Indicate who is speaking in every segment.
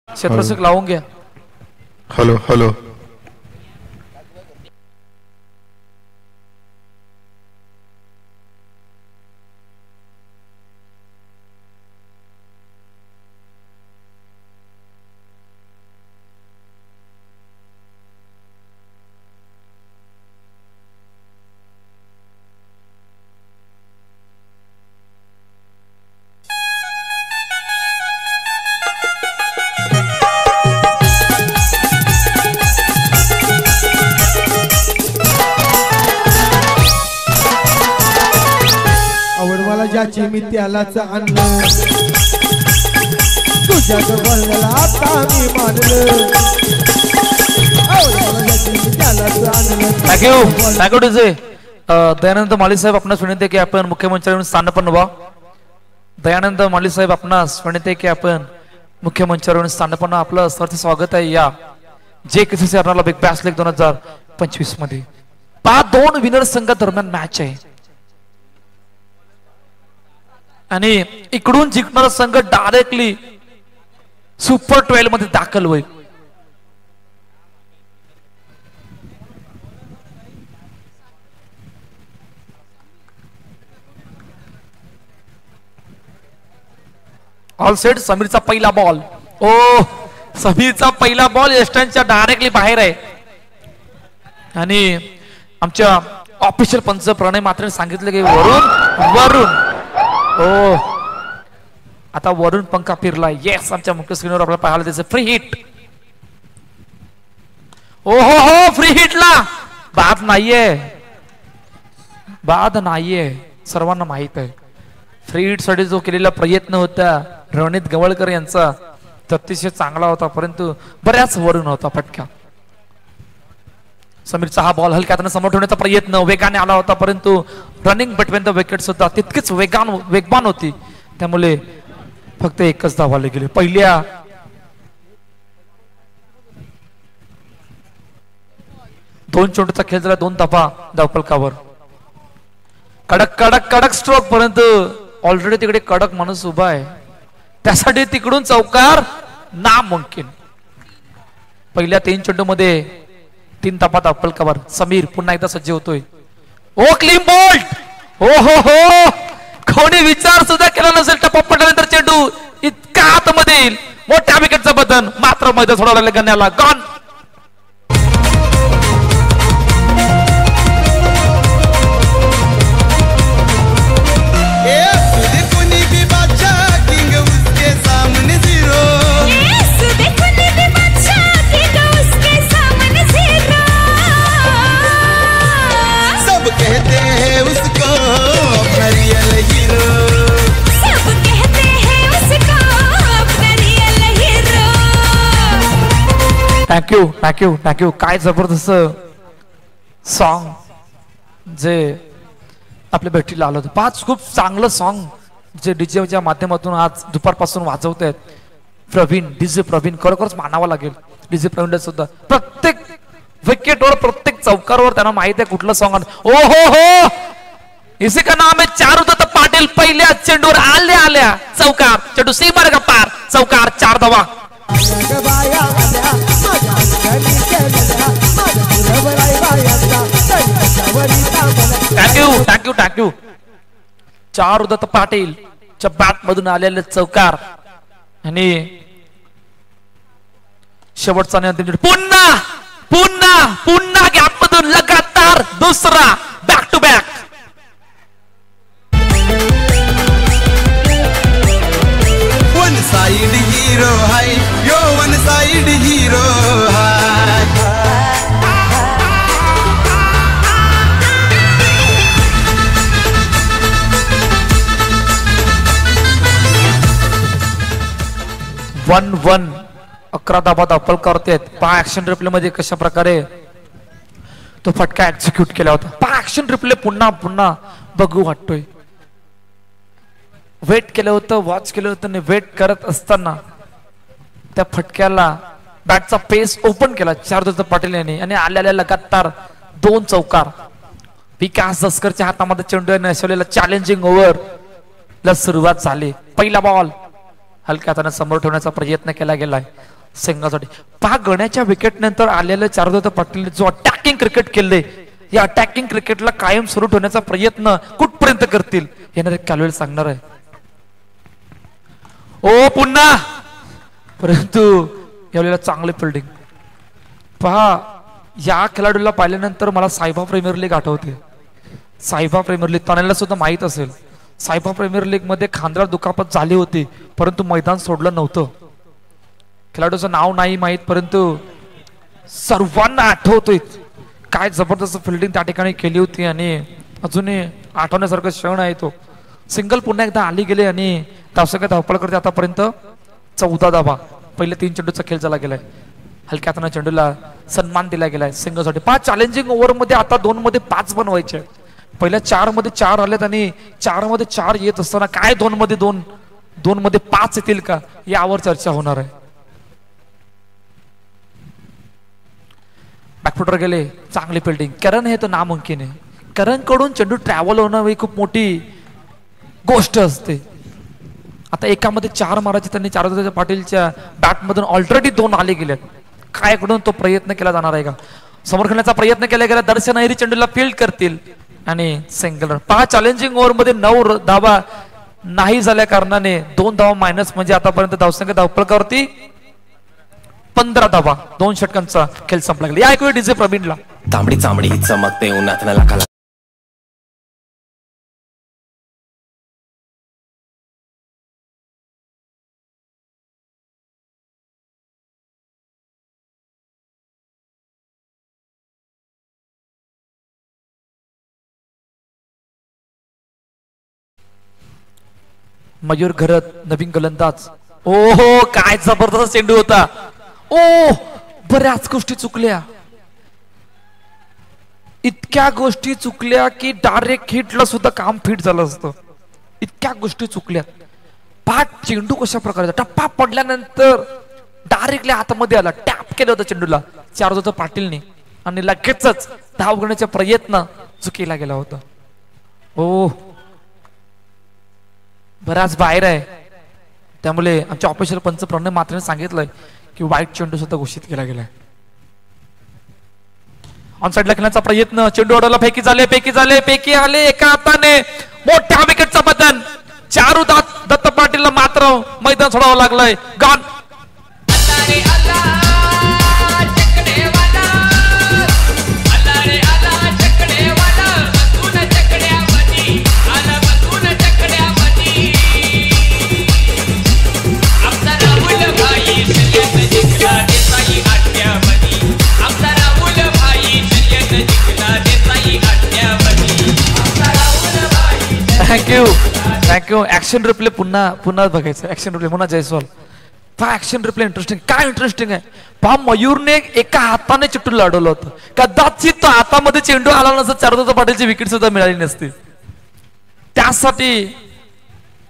Speaker 1: क्षेत्ररक्षक लावून घ्या.
Speaker 2: Hello hello.
Speaker 3: ज्याची मी त्यालाच आणलं तुझ्या जवळला आता मी मानलं.
Speaker 1: Thank you DJ. दयानंद माळी साहेब आपणास विनंती की आपण मुख्यमंत्र्यांवर स्थानपन्न व्हा. दयानंद माळी साहेब आपणास विनंती की आपण मुख्यमंत्र्यांवर स्थानपन्न. आपलं सरचं स्वागत आहे या JKCC Arnala big Bash league 2025 मध्ये. 2 विनर संघ दरम्यान मॅच आहे आणि इकडून जिंकणारा संघ डायरेक्टली सुपर 12 मध्ये दाखल होईल. All set. समीरचा पहिला बॉल. ओ समीरचा पहिला बॉल यष्टांच्या डायरेक्टली बाहेर आहे आणि आमच्या ऑफिशियल पंच प्रणय मात्रे सांगितलं की वरून ओ आता वरून पंखा फिरला. येस, आमच्या मुख्य स्क्रीनवर आपल्याला पाहायला त्याचं फ्री हिट. ओ हो फ्री हिटला बाद नाहीये सर्वांना माहित आहे. फ्री हिट साठी जो केलेला प्रयत्न होता रणजित गवळकर यांचा अतिशय चांगला होता, परंतु बऱ्याच वरून होता फटका. समीरचा हा बॉल हलक्यात समोर ठेवण्याचा प्रयत्न वेगाने आला होता, परंतु रनिंग बिटवीन द विकेट्स होता तितकीच वेगवान होती, त्यामुळे फक्त एकच धावाले गेले. पहिल्या दोन चेंडूचा खेळ झाला, 2 धावा धावफलकावर. कडक कडक कडक स्ट्रोक, परंतु ऑलरेडी तिकडे कडक माणूस उभा आहे, त्यासाठी तिकडून चौकार नामुमकिन. पहिल्या 3 चेंडू मध्ये 3 धावा धावफलकावर. समीर पुन्हा एकदा सज्ज होतोय. ओ क्लीन बोल्ट. हो हो हो, कोणी विचार सुद्धा केला नसेल टप्पा पडल्यानंतर चेंडू इतका आतमध्ये येईल. मोठ्या विकेटचं बदन मात्र मैदान सोडवलं गण्याला. गॉन. थँक्यू. काय जबरदस्त सॉन्ग जे आपल्या भेटीला आलं होतं. 5 खूप चांगलं सॉन्ग जे डीजेच्या माध्यमातून आज दुपारपासून वाजवत आहेत प्रवीण, डीजे प्रवीण. खरोखरच मानावं लागेल डीजे प्रवीण सुद्धा. प्रत्येक विकेटवर प्रत्येक चौकारावर त्यांना माहित आहे कुठलं सॉन्ग. ओ हो हो, इसी का नाम है चारुदत्त पाटील. पहिल्या चेंडूवर आल्या चौकार, चेंडू सीमार का पार, चौकार, 4 धावा. थँक्यू. चारुदत्त पाटील च्या बॅट मधून आलेले चौकार आणि शेवटचा अंतिम पुन्हा गॅप मधून लगातार दुसरा back to back.
Speaker 4: One side hero hi yo, one side hero hi.
Speaker 1: 1-1 11 धावा धावफलकावरती आहेत. पहा ऍक्शन रिप्ले मध्ये कशा प्रकारे तो फटका एक्झिक्यूट केला होता. पहा ऍक्शन रिप्ले पुन्हा बघू वाटतोय. वेट केलं होतं, वॉच केलं होतं आणि वेट करत असताना त्या फटक्याला बॅटचा पेस ओपन केला चारुदत्त पाटील यांनी आणि आलेल्या लगातार 2 चौकार. विकास दसकरच्या हातामध्ये चेंडू नसवलेला चॅलेंजिंग ओव्हर ला सुरुवात झाली. पहिला बॉल हलक्या हाताने समोर ठेवण्याचा प्रयत्न केला गेलाय संघासाठी. पहा गण्याच्या विकेट नंतर आलेलं चारुदत्त पाटील जो अटॅकिंग क्रिकेट केले, या अटॅकिंग क्रिकेटला कायम सुरू ठेवण्याचा प्रयत्न कुठपर्यंत करतील येणारे कालवेळ सांगणार आहे. ओ पुन्हा परंतु यावेळेला चांगले फिल्डिंग. पहा या खेळाडूला पाहिल्यानंतर मला सायबा प्रीमियर लीग आठवते. सायबा प्रीमियर लीग तणाला सुद्धा माहित असेल. सायबा प्रीमियर लीग मध्ये खांद्यावर दुखापत झाली होती परंतु मैदान सोडलं नव्हतं. खेळाडूचं नाव नाही माहित परंतु सर्वांना आठवतोय काय जबरदस्त फिल्डिंग त्या ठिकाणी केली होती आणि अजूनही आठवण्यासारखं क्षण आहे तो. सिंगल पुन्हा एकदा आली गेले आणि धावसंख्या धावपळ करते आतापर्यंत 14 धावा. पहिले 3 चेंडूचा खेळ झाला गेलाय. हलक्या हाताने चेंडूला सन्मान दिला गेलाय सिंगलसाठी. 5 चॅलेंजिंग ओव्हर मध्ये आता 2 मध्ये 5 बनवायचे. पहिल्या 4 मध्ये 4 आलेत आणि 4 मध्ये 4 येत असताना काय 2 मध्ये 2 मध्ये 5 येतील का यावर चर्चा होणार आहे. बॅकफुटर गेले, चांगली फिल्डिंग. करण हे तर नामुमकिन आहे. करण कडून चेंडू ट्रॅव्हल होणं ही खूप मोठी गोष्ट असते. आता एकामध्ये 4 मारायचे त्यांनी चारुदत्त पाटीलच्या बॅट मधून ऑलरेडी 2 आले गेलेत. काय कडून तो प्रयत्न केला जाणार आहे का? समोर खेळण्याचा प्रयत्न केला गेला. दर्शन अहिरी चेंडूला फील्ड करतील आणि सिंगल रन. 5 चॅलेंजिंग ओव्हर मध्ये 9 धावा नाही झाल्या कारणाने 2 धावा मायनस म्हणजे आतापर्यंत धावसंख्या धावपळकावरती 15 धावा. 2 षटकांचा खेळ संपला गेला. या ऐकूया डीजे प्रवीणला.
Speaker 5: तांबडी चांबडी चमकते उन्हात लाखाला.
Speaker 1: मयूर घरत नवीन गोलंदाज. ओहो काय जबरदस्त चेंडू होता. ओ बऱ्याच गोष्टी चुकल्या. इतक्या गोष्टी चुकल्या की डायरेक्ट हिटला सुद्धा काम फिट झालं असतं. इतक्या गोष्टी चुकल्यात. पाठ चेंडू कशा प्रकारे टप्पा पडल्यानंतर डायरेक्टली हातामध्ये आला. टॅप केलं होतं चेंडूला चारुदत्त पाटीलने आणि लगेचच धाव घेण्याचा प्रयत्न चुकीला गेला होता. ओ बराच बाहेर आहे. त्यामुळे आमच्या ऑफिशियल पंच प्रणय मात्रेने सांगितलंय की वाईट चेंडू सुद्धा घोषित केला गेलाय. ऑन साइडला खेळण्याचा प्रयत्न. चेंडू ऑर्डरला फेकी आले एका हाताने. मोठ्या विकेटचा बदन. चारुदत्त पाटीलला मात्र मैदान सोडावं लागलंय. गॉन. थँक्यू. ऍक्शन रिप्ले पुन्हा बघायचं. ऍक्शन रिप्ले पुन्हा जयस्वाल. पहा ऍक्शन रिप्ले इंटरेस्टिंग. काय इंटरेस्टिंग आहे पहा. मयूरने एका हाताने चेंडू लढवलं होतं. कदाचित तो हातामध्ये चेंडू आला नसता चारुदत्त पाटीलची विकेट सुद्धा मिळाली नसती. त्यासाठी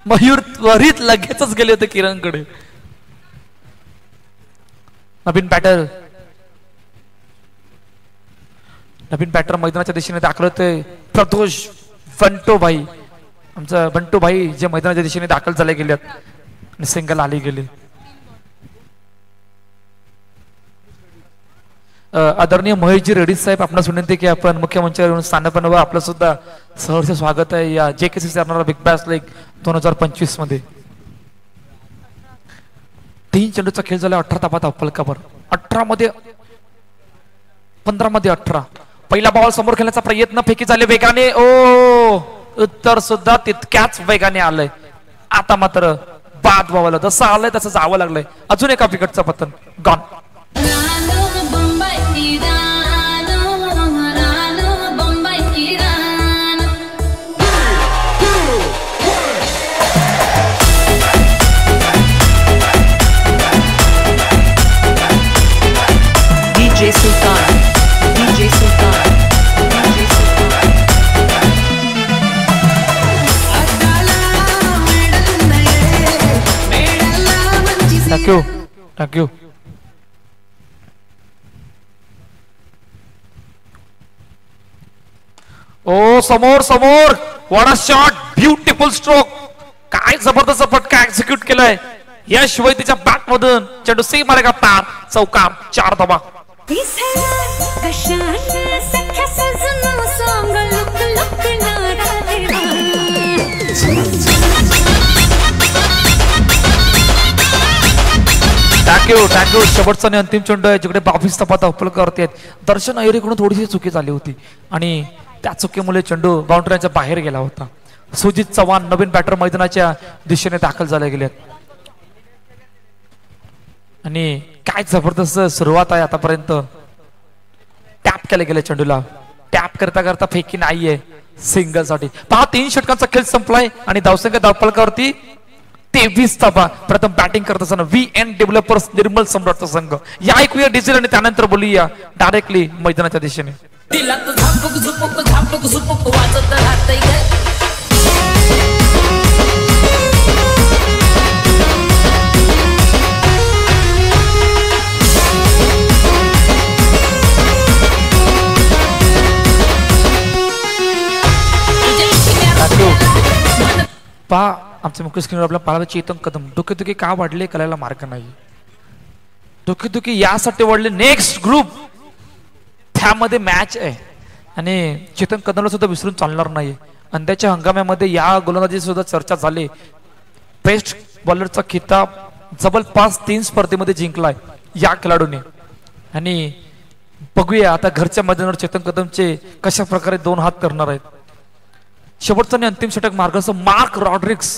Speaker 1: मयूर त्वरित लगेचच गेले होते किरणकडे. नवीन बॅटर मैदानाच्या दिशेने दाखल होते. प्रदोष बंटो भाई, आमचा बंटू भाई जे मैदानाच्या दिशेने दाखल झाले गेलेत आणि सिंगल आली गेले. आदरणीय महेशजी रेड्डी साहेब आपणास विनंती की आपण मुख्य मंचावर येऊन स्थानपन्न व्हा. आपलं सुद्धा सहर्ष स्वागत आहे या JKC असणारा बिग बॅश लीग 2025 मध्ये. 3 चेंडूचा खेळ झाला. 18 धावा धावपळकावर. 15 मध्ये 18. पहिला बॉल समोर खेळण्याचा प्रयत्न. फेकी झाले वेगाने. ओ उत्तर सुद्धा तितक्याच वेगाने आलंय. आता मात्र बाद व्हावं. जसं आलंय तसं जावं लागलंय. अजून एका विकेटचा पतन. Gone.
Speaker 6: DJ Sultan.
Speaker 1: Thank you. ओ समोर what a shot. Beautiful stroke. काय जबरदस्त फटका एक्झिक्यूट केलाय यश वैद्यच्या बॅट मधून चेंडू सी मारेगा पार, चौकार, 4 धावा. थँक्यू. शेवटचा आणि अंतिम चेंडू आहे जिकडे 22 धावा धावपल करते. दर्शन अय्यरेकडून थोडीशी चुकी झाली होती आणि त्या चुकीमुळे चेंडू बाउंड्रीच्या बाहेर गेला होता. सुजित चव्हाण नवीन बॅटर मैदानाच्या दिशेने दाखल झाले गेलेत आणि काय जबरदस्त सुरुवात आहे आतापर्यंत. टॅप केले गेले चेंडूला, टॅप करता करता फेकी नाहीये सिंगल साठी. 3 षटकांचा खेळ संपलाय आणि धावसंख्या धावपलकावरती 23 धावा. प्रथम बॅटिंग करत असताना VN डेव्हलपर्स निर्मल सम्राटचा संघ. या ऐकूया डिझेल आणि त्यानंतर बोलूया डायरेक्टली मैदानाच्या दिशेने. पहा आमचे मुख्य स्क्रीनवर आपल्या पाहायला चेतन कदम. डोकेदुखी का वाढले कळायला मार्ग नाही. डोकेदुखी यासाठी वाढले, नेक्स्ट ग्रुप त्यामध्ये मॅच आहे आणि चेतन कदमला सुद्धा विसरून चालणार नाही. अंड्याच्या हंगामामध्ये या गोलंदाजी सुद्धा चर्चा झाली. बेस्ट बॉलरचा खिताब जवळपास 3 स्पर्धेमध्ये जिंकलाय या खेळाडूने आणि बघूया आता घरच्या मैदानावर चेतन कदमचे कशा प्रकारे 2 हात करणार आहेत. शेवटचा आणि अंतिम षटक मार्गाचा मार्क रॉड्रिक्स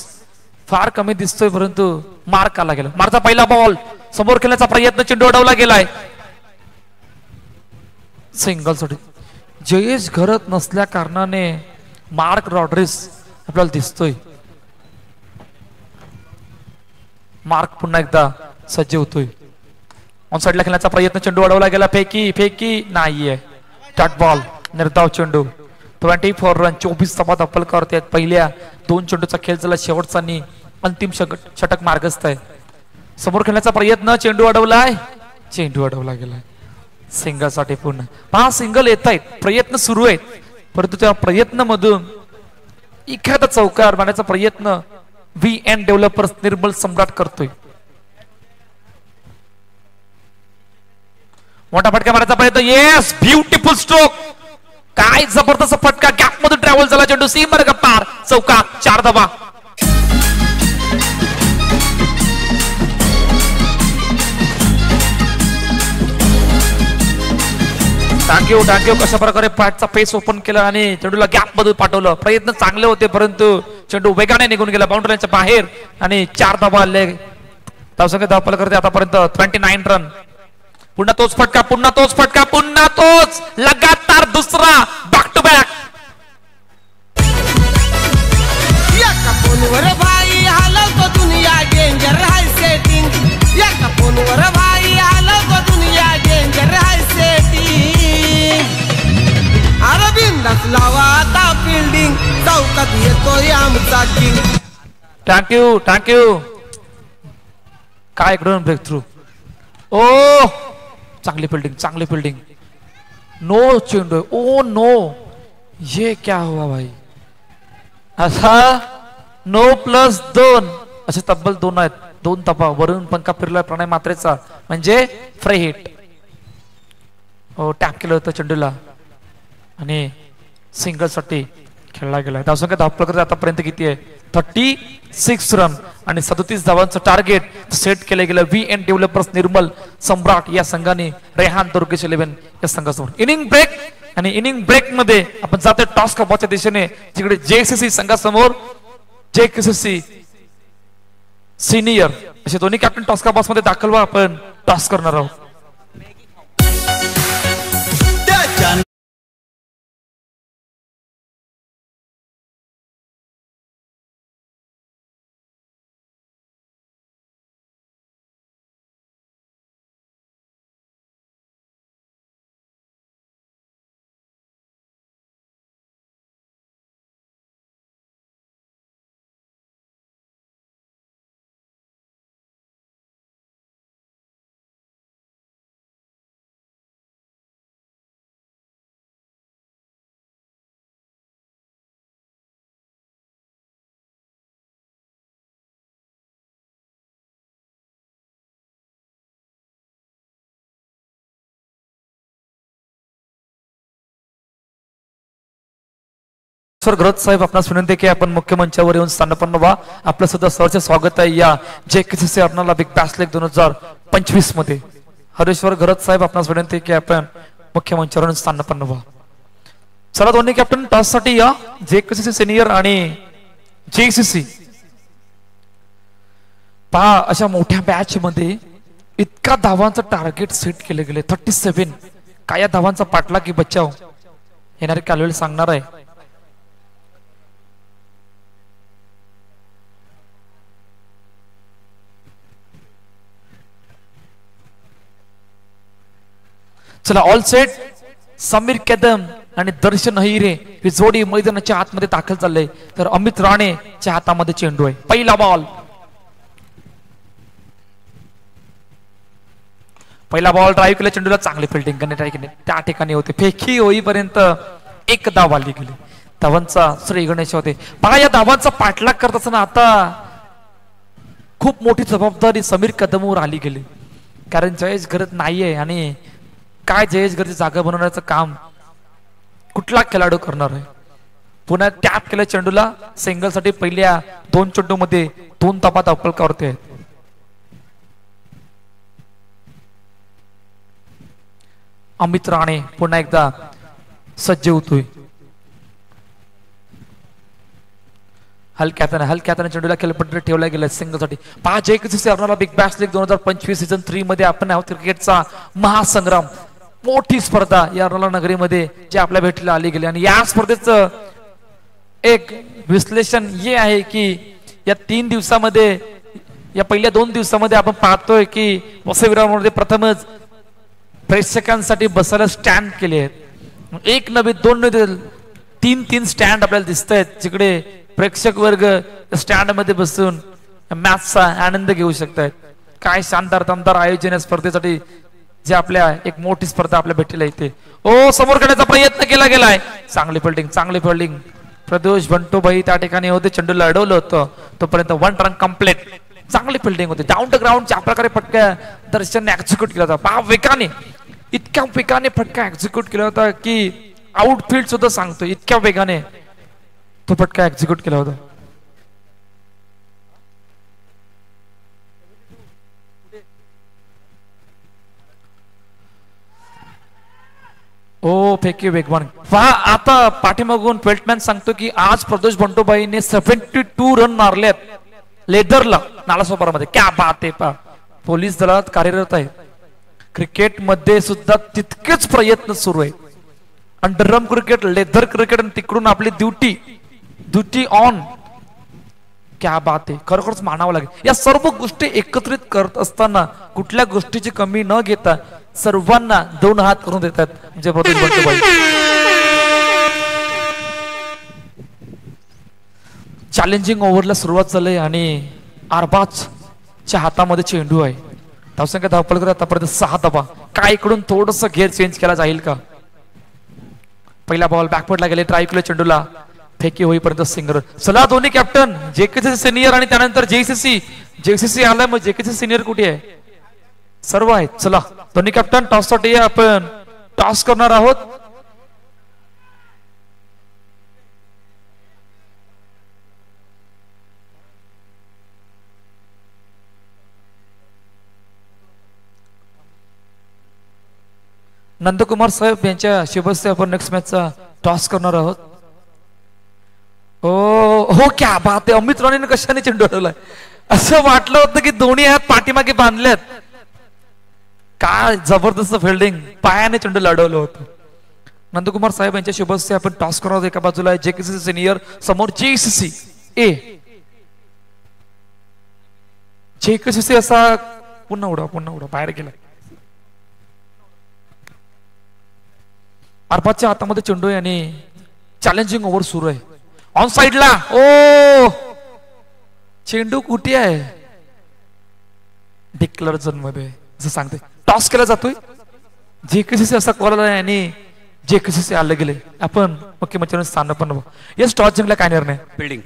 Speaker 1: फार कमी दिसतोय परंतु मार्क आला गेला. मारचा पहिला बॉल समोर खेळण्याचा प्रयत्न, चेंडू अडवला गेलाय सिंगल साठी. जयेश घरत नसल्या कारणाने मार्क रॉड्रिक्स आपल्याला दिसतोय. मार्क पुन्हा एकदा सज्ज होतोय. ऑन साइडला खेळण्याचा प्रयत्न, चेंडू अडवला गेला, फेकी नाहीये. डॉट बॉल, निर्धाव चेंडू. 24 रन, 24 धावा धावपलकावरती आहेत. पहिल्या 2 चेंडूचा खेळ झाला, शेवटचा आणि अंतिम षटक मार्गस्थ आहे. समोर खेळण्याचा प्रयत्न, चेंडू अडवला गेलाय सिंगल साठी. पुन्हा 5 सिंगल येत आहेत, प्रयत्न सुरू आहेत परंतु त्या प्रयत्नामधून एखादा चौकार मारण्याचा प्रयत्न VN डेव्हलपर्स निर्मल सम्राट करतोय. मोठा फटका मारण्याचा प्रयत्न, येस, ब्युटिफुल स्ट्रोक. काय जबरदस्त फटका, गॅप मधून ट्रॅव्हल झाला चेंडू, सी मार्ग पार, चौका, 4 धावा. थँक्यू. कशा प्रकारे पॅटचा पेस ओपन केला आणि चेंडूला गॅप मधून पाठवलं. प्रयत्न चांगले होते परंतु चेंडू वेगाने निघून गेला बाउंड्रीच्या बाहेर आणि 4 धावा आले. धावसंख्या धावपल करते आतापर्यंत 29 रन. पुन्हा तोच फटका, लगातार दुसरा, बॅक टू बॅक.
Speaker 4: फोनवर भाई हलवतो दुनिया, डेंजर हाय सेटिंग. एका फोनवर भाई हलवतो दुनिया, डेंजर हाय सेटिंग. अरविंदास लावा आता फिल्डिंग, चौकात येतोय आमचा किंग.
Speaker 1: थँक्यू. काय इकडून ब्रेक थ्रू. ओ चांगली फिल्डिंग. नो चेंडू, ओ नो, ये क्या हुआ भाई. असा 9+2 असे तब्बल 2 आहेत. 2 तपा वरून पंखा फिरला प्रणय मात्रेचा म्हणजे फ्री हिट. टॅप केलं होतं चेंडूला आणि सिंगल साठी खेळला गेला. धावसंख्या धावपल आतापर्यंत किती आहे, 36 रन आणि 37 धावांचं टार्गेट सेट केलं गेलं VN डेव्हलपर्स निर्मल सम्राट या संघाने रेहान तुर्किश 11 या संघासमोर. इनिंग ब्रेक आणि इनिंग ब्रेक मध्ये आपण जातोय टॉस कपच्या दिशेने जिकडे JCC संघासमोर JCC सिनियर असे दोन्ही कॅप्टन टॉस कप मध्ये दाखल व्हा. आपण टॉस करणार आहोत. हरेश्वर घरत साहेब आपणास विनंती की आपण मुख्य मंचावर येऊन स्थानपन्न व्हा. आपलं सुद्धा सहर्ष स्वागत आहे या JKCC Arnala big Bash league 2025 मध्ये. हरेश्वर घरत साहेब आपणास विनंती की आपण मुख्य मंचावर येऊन स्थानपन्न व्हा. चला दोन्ही कॅप्टन टॉस साठी या. JKCC सिनियर आणि JCC पहा अशा मोठ्या मॅच मध्ये इतका धावांचं टार्गेट सेट केले गेले 37. काय या धावांचा पाठला की बचाव येणारे कालवेळ सांगणार आहे. चला ऑल सेट. समीर कदम आणि दर्शन अहिरे ही जोडी मैदानाच्या आतमध्ये दाखल चालले तर अमित राणेच्या हातामध्ये चेंडू आहे. पहिला बॉल ड्राईव्ह केला चेंडूला. चांगली फिल्डिंग करणे ट्राय केली त्या ठिकाणी होते. फेकी होईपर्यंत एक धाव आली गेली. धावांचा श्री गणेश होते. पहा या धावांचा पाठलाग करत असताना आता खूप मोठी जबाबदारी समीर कदमवर आली गेली. कारण जयेश घरत नाहीये आणि काय जयेश घरची जागा बनवण्याचं काम कुठला खेळाडू करणार आहे. पुन्हा टॅप केल्या चेंडूला सिंगल साठी पहिल्या 2 चेंडू मध्ये 2 धावा धावफलकावरती आहेत. अमित राणे पुन्हा एकदा सज्ज होतोय. हलक्यात चेंडूला खेळपट्टी ठेवला गेला सिंगल साठी. 5 JKCC Arnala big Bash league 2025 season 3 मध्ये आपण आहोत. क्रिकेटचा महासंग्राम मोठी स्पर्धा या अर्नाला नगरीमध्ये जे आपल्या भेटीला आली गेली आणि या स्पर्धेचं एक विश्लेषण हे आहे की या 3 दिवसामध्ये या पहिल्या 2 दिवसामध्ये आपण पाहतोय की वसईविरामध्ये प्रथमच प्रेक्षकांसाठी बसायला स्टँड केले आहेत. 1 नव्हे 2 नव्हे 3 स्टँड आपल्याला दिसत आहेत जिकडे प्रेक्षक वर्ग स्टँड मध्ये बसून मॅचचा आनंद घेऊ शकतात. काय शानदार दमदार आयोजन या स्पर्धेसाठी जे आपल्या एक मोठी स्पर्धा आपल्या भेटीला येते. समोर करण्याचा प्रयत्न केला गेलाय. चांगली फिल्डिंग प्रदोष बंटूभाई त्या ठिकाणी होते. चेंडूला अडवलं होतं तोपर्यंत 1 रन कंप्लीट. चांगली फिल्डिंग होती. डाऊन द ग्राउंड ज्या प्रकारे फटका दर्शनने एक्झिक्यूट केला होता. पहा इतक्या वेगाने फटका एक्झिक्यूट केला होता की आउटफील्ड सुद्धा सांगतो इतक्या वेगाने तो फटका एक्झिक्यूट केला होता. फेकी वेगवान. पहा आता पाठीमागून फेल्टमॅन सांगतो की आज प्रदोष बंटूबाईने 72 रन मारलेत लेदरला नालासोपारामध्ये. क्या बात आहे. पहा पोलीस दलात कार्यरत आहे. क्रिकेट मध्ये सुद्धा तितकेच प्रयत्न सुरू आहे. अंडरआर्म क्रिकेट लेदर क्रिकेट आणि तिकडून आपली ड्युटी ऑन. क्या बात आहे. खरोखरच मानावं लागेल. या सर्व गोष्टी एकत्रित करत असताना कुठल्या गोष्टीची कमी न घेता सर्वांना 2 हात करून देतात म्हणजे प्रदोष बंटूबाई. चॅलेंजिंग ओव्हरला सुरुवात झाली आणि अरबाजच्या हातामध्ये चेंडू आहे. धावसंख्या धावफलक आतापर्यंत 6 धावा. काय इकडून थोडस घेर चेंज केला जाईल का. पहिला बॉल बॅकवर्डला गेले. ट्राय केलं चेंडूला फेकी होईपर्यंत सिंगर. चला दोन्ही कॅप्टन JKCC सिनियर आणि त्यानंतर JCC आलाय. मग JKCC सिनियर कुठे आहे. सर्व आहेत. चला दोन्ही कॅप्टन टॉस साठी आपण टॉस करणार आहोत. नंदकुमार साहेब यांच्या शुभस्ते आपण नेक्स्ट मॅचचा टॉस करणार आहोत. हो क्या बात आहे. अमित राणेने कशाने चेंडू अडवलाय. असं वाटलं होतं की दोन्ही हात पाठीमागे बांधलेत. काय जबरदस्त फिल्डिंग. पायाने चेंडूला अडवलं होतं. नंदकुमार साहेब यांच्या शुभस्ते आपण टॉस करणार आहोत. एका बाजूला JKCC सिनियर समोर JCC ए. JKCC असा पुन्हा उडा बाहेर गेला. अरबाजच्या हातामध्ये चेंडू आहे आणि चॅलेंजिंग ओव्हर सुरू आहे. ऑन साइडला चेंडू कुठे आहे. डिक्लेअर झोन मध्ये असं सांगते. टॉस केला जातोय. JKCC असा कॉल आहे आणि JKCC आले गेले. आपण मुख्यमंत्री स्थान पण येस टॉस जिंकला. काय निर्णय.
Speaker 7: फिल्डिंग.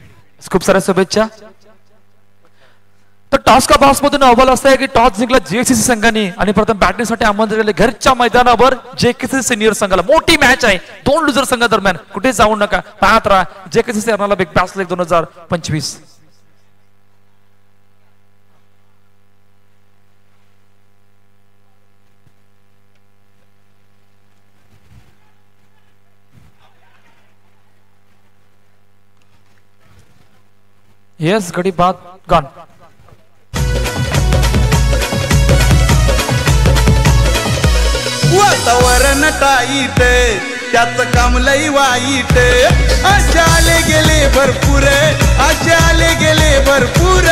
Speaker 1: खूप साऱ्या शुभेच्छा. तर टॉस का बॉक्स मधून अहवाल असा आहे की टॉस जिंकला जेसीसी संघाने आणि प्रथम बॅटिंगसाठी आमंत्रित केले घरच्या मैदानावर जेकेसी सिनियर संघाला. मोठी मॅच आहे दोन लुजर संघादरम्यान. कुठे जाऊ नका, पाहत राहा JKC Arnala big Bash league 2025. Yes गडी बाद गॉन.
Speaker 7: वातावरण टाईट त्याच काम लई वाईट. असे आले गेले भरपूर, असे आले गेले भरपूर.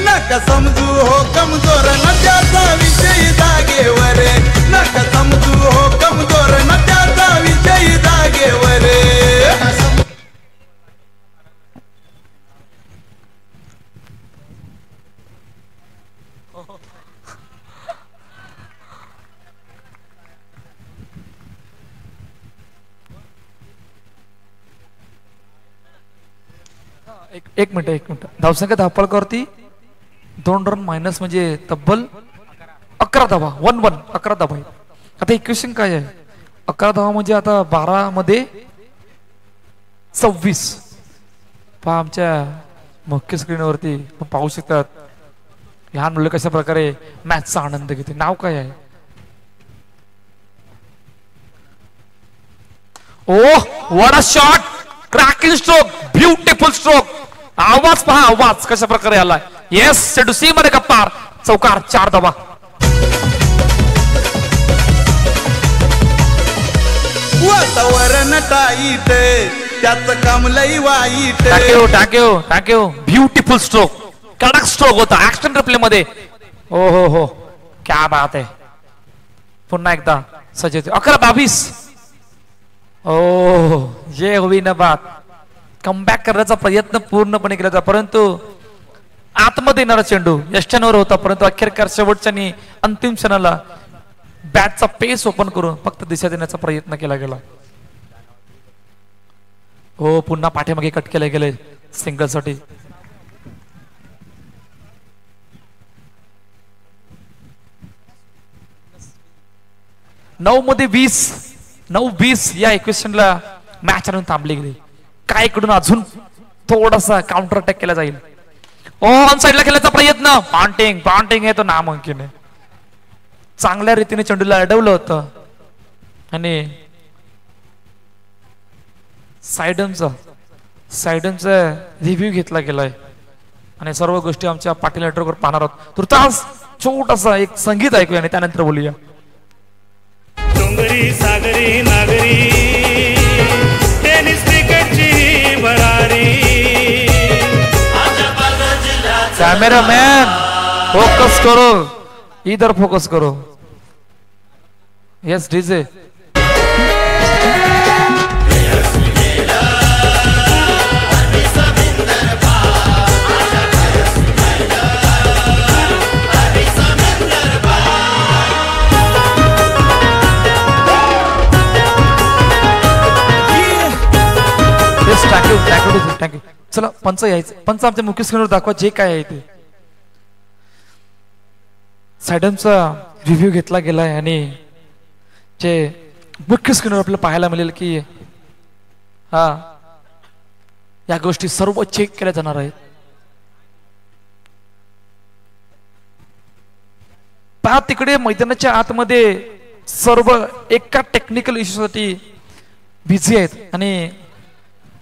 Speaker 7: नका समजू हो कमजोर न त्याचा विषय जागेवर. नका समजू हो कमजोर न त्याचा विषय जागेवर.
Speaker 1: एक मिनिट धावसंख्या धावपळकावरती 2 रन मायनस म्हणजे तब्बल 11 धावा. 1-1 11 धावा आहे. आता इक्वेशन काय आहे? 11 धावा म्हणजे आता 12 मध्ये 26. पहा आमच्या मुख्य स्क्रीनवरती पाहू शकतात लहान मुलं कशा प्रकारे मॅचचा आनंद घेते. नाव काय आहे? Oh what a shot, cracking stroke, beautiful stroke. आवाज पहा, आवाज कशा प्रकारे आलाय. येस चेंडू सी मध्ये गप्पार, चौकार, 4 धावा.
Speaker 7: वातावरण टाईट त्याच काम लई वाईट.
Speaker 1: टाक्यो ब्युटिफुल स्ट्रोक, कडक स्ट्रोक होता ऍक्शन रिप्ले मध्ये. हो क्या बात आहे. पुन्हा एकदा सजय 11-22. ओ ये हुई ना बात. कमबॅक करण्याचा प्रयत्न पूर्णपणे केला होता परंतु आतमध्ये येणारा चेंडू यष्ट्यांवर होता. परंतु अखेरकार शेवटच्या अंतिम क्षणाला बॅटचा पेस ओपन करून फक्त दिशा देण्याचा प्रयत्न केला गेला. हो पुन्हा पाठीमागे कट केले गेले सिंगल साठी. मध्ये 9-20 या इक्वेशनला मॅच आणून थांबली गेली. काय कडून अजून थोडासा काउंटर अटॅक केला जाईल. ऑन साइडला खेळण्याचा प्रयत्न, पॉन्टिंग आहे तो नामुमकिन आहे. चांगल्या रीतीने चेंडूला अडवलं होतं आणि सायडनचा रिव्ह्यू घेतला गेलाय आणि सर्व गोष्टी आमच्या पाटील नेटवर्कवर पाहणार आहोत. तुर्तास छोटासा एक संगीत ऐकूया आणि त्यानंतर बोलूया.
Speaker 8: डोंगरी सागरी नागरी टेनिस क्रिकेटची भरारी.
Speaker 1: कॅमेरामॅन फोकस करो, इधर फोकस करो. Yes DJ. थँक्यू. चला पंच यायचं. पंच आमच्या मुख्य स्क्रीनवर दाखवा जे काय आहे ते. सायडनचा रिव्ह्यू घेतला गेलाय आणि जे मुख्य स्क्रीनवर आपल्याला पाहायला मिळेल की या गोष्टी सर्व चेक केल्या जाणार आहेत. पहा तिकडे मैदानाच्या आतमध्ये सर्व एका टेक्निकल इश्यूसाठी बिझी आहेत आणि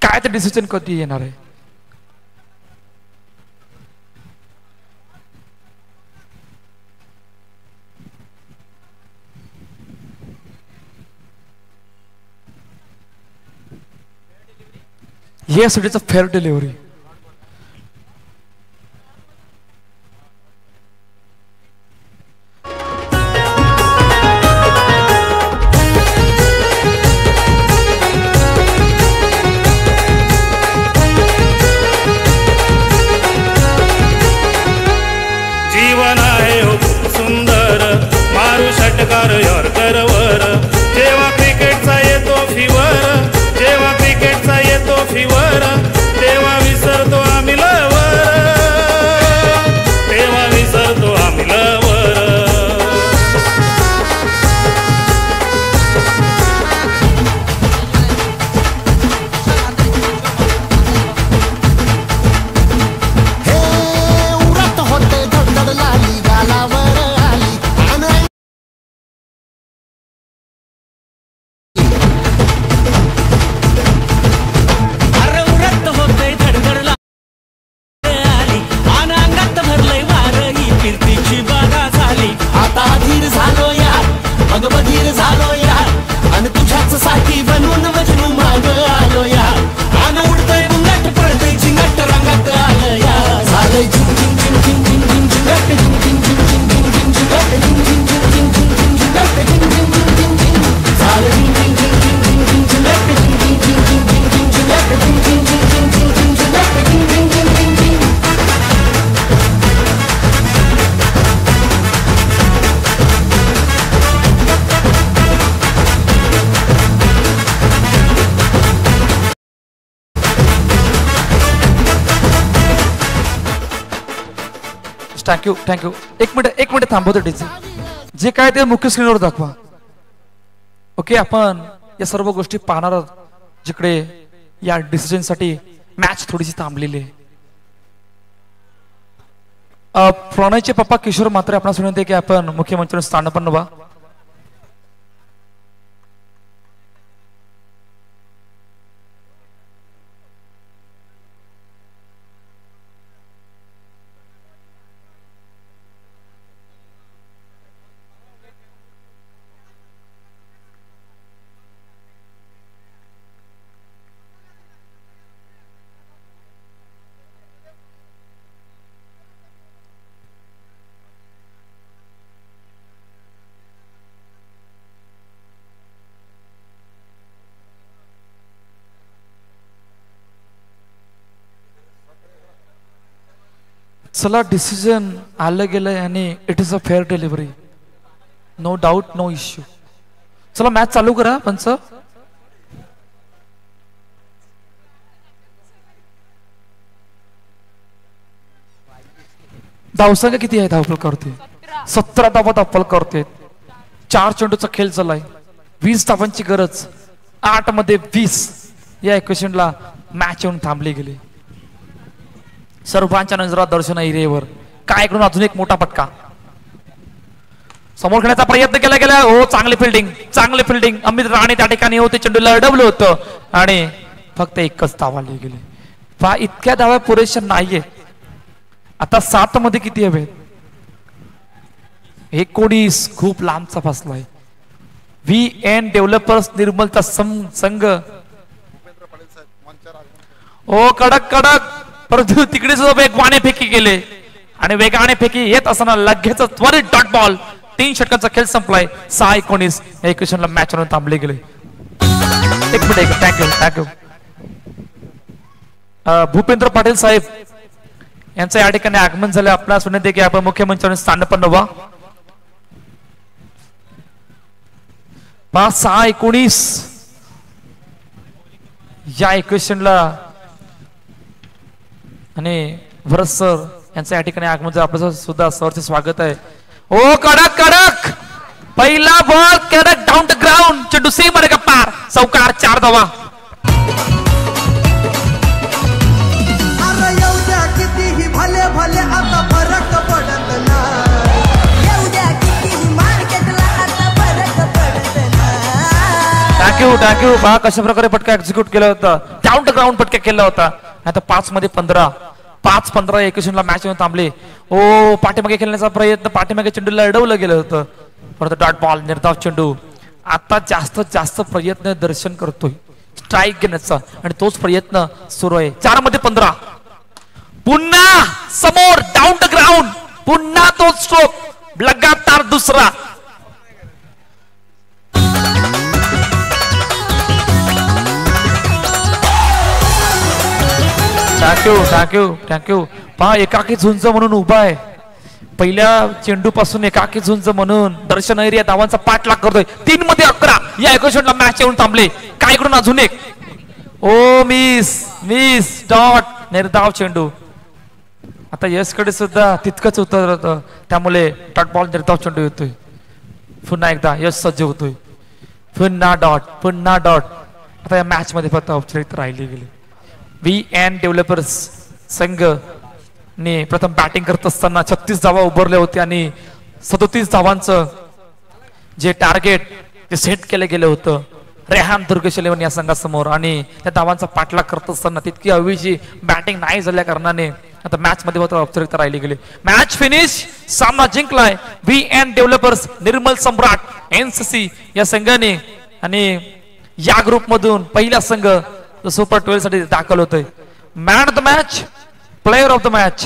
Speaker 1: काय ते डिसिजन कधी येणार आहे. Yes it is a fair delivery.
Speaker 8: जीवन आहे हो खूप सुंदर, मारू षटकार यॉर्करवर. जेव्हा क्रिकेटचा येतो फिवर, जेव्हा क्रिकेटचा येतो फिवर, तेव्हा विसरतो आम्ही लवर.
Speaker 1: Thank you thank you. एक मिनिट थांबवतो डीजे. जे काय ते मुख्य स्क्रीनवर दाखवा. ओके, आपण या सर्व गोष्टी पाहणार आहोत जिकडे या डिसिजन साठी मॅच थोडीशी थांबलेली आहे. प्रणयचे पप्पा किशोर मात्रे आपण सांगते की आपण मुख्यमंत्री स्थानपन्न व्हा. चला, डिसिजन आलं गेलंय आणि it is a fair delivery. No doubt, no issue. चला मॅच चालू करा. पंच, धावसंख्या किती आहे धावफलकावरती? 17 धावा धावफलकावरती. 4 चेंडूचा खेळ चाललाय. 20 धावांची गरज. 8 मध्ये 20 या इक्वेशनला मॅच येऊन थांबली गेली. सर्वांच्या नजरात दर्शन एरियावर काय करून अजून एक मोठा फटका. समोर खेळण्याचा प्रयत्न केला गेला. हो, चांगली फिल्डिंग. अमित राणे त्या ठिकाणी होते, चेंडूला अडवलं होतं आणि फक्त एकच धावा गेली. पहा, इतक्या धावा पुरेशा नाहीये. आता 7 मध्ये किती हवे? 19. खूप लांबचा फसलाय. VN डेव्हलपर्स निर्मलचा संघ. ओ, कडक. परंतु तिकडे सुद्धा वेगवाने फेकी गेले आणि वेगाने फेकी येत असताना लगेच त्वरित डॉट बॉल. 3 षटकांचा खेळ संपलाय. 6-19 या इक्वेशनला मॅच म्हणून थांबले गेले. एक मिनिट. थँक्यू. भूपेंद्र पाटील साहेब यांचं या ठिकाणी आगमन झालं. आपल्याला विनंती की आपण मुख्यमंत्र्यांनी स्थानपन्न व्हा. 6-19 या इक्वेशनला आणि भरत सर यांचं या ठिकाणी आगमन झालं. आपलं सुद्धा सरचे स्वागत आहे. ओ, कडक. पहिला बॉल कडक डाऊन द ग्राउंड. चेंडू सी मध्ये पार. चौकार. 4 धावा.
Speaker 4: कितीही भले आता फरक पडत नाही.
Speaker 1: थँक्यू. पहा कशा प्रकारे फटका एक्झिक्यूट केला होता. डाऊन द ग्राउंड फटका केला होता. आता 5 मध्ये 15. 5-15 एकशनला मॅच येऊन थांबले. ओ, पाठीमागे खेळण्याचा प्रयत्न. पाठीमागे चेंडूला अडवलं गेलं होतं. परत डॉट बॉल. निर्धाव चेंडू. आता जास्त प्रयत्न दर्शन करतोय स्ट्राईक घेण्याचा आणि तोच प्रयत्न सुरू आहे. 4 मध्ये 15. पुन्हा समोर डाऊन द ग्राउंड. पुन्हा तोच स्ट्रोक. लगातार दुसरा. थँक्यू. पहा, एकाकी झुंज म्हणून उभा आहे. पहिल्या चेंडू पासून एकाकी झुंज म्हणून दर्शन एरिया धावांचा पाठलाग करतोय. 3 मध्ये 11 या इक्वेशनला मॅच येऊन थांबले. काय करून अजून एक. ओ, मिस डॉट. निर्धाव चेंडू. आता यशकडे सुद्धा तितकंच उतरत, त्यामुळे डॉट बॉल. निर्धाव चेंडू येतोय. पुन्हा एकदा यश सज्ज होतोय. पुन्हा डॉट. आता या मॅच मध्ये फक्त औपचारिक राहिली गेली. VN डेव्हलपर्स संघ ने प्रथम बॅटिंग करत असताना 36 धावा उभारल्या होत्या आणि 37 धावांचं जे टार्गेट जे सेट केलं गेलं होतं रेहान दुर्गेश 11 या संघासमोर. आणि त्या धावांचा पाठलाग करत असताना तितकी हवीची बॅटिंग नाही झाल्या कारणाने आता मॅच मध्ये मात्र औपचारिकता राहिली गेली. Match finish. सामना जिंकलाय VN डेव्हलपर्स निर्मल सम्राट NCC या संघाने. आणि या ग्रुप मधून पहिला संघ सुपर 12 साठी दाखल होतोय. Man of the match, player of the match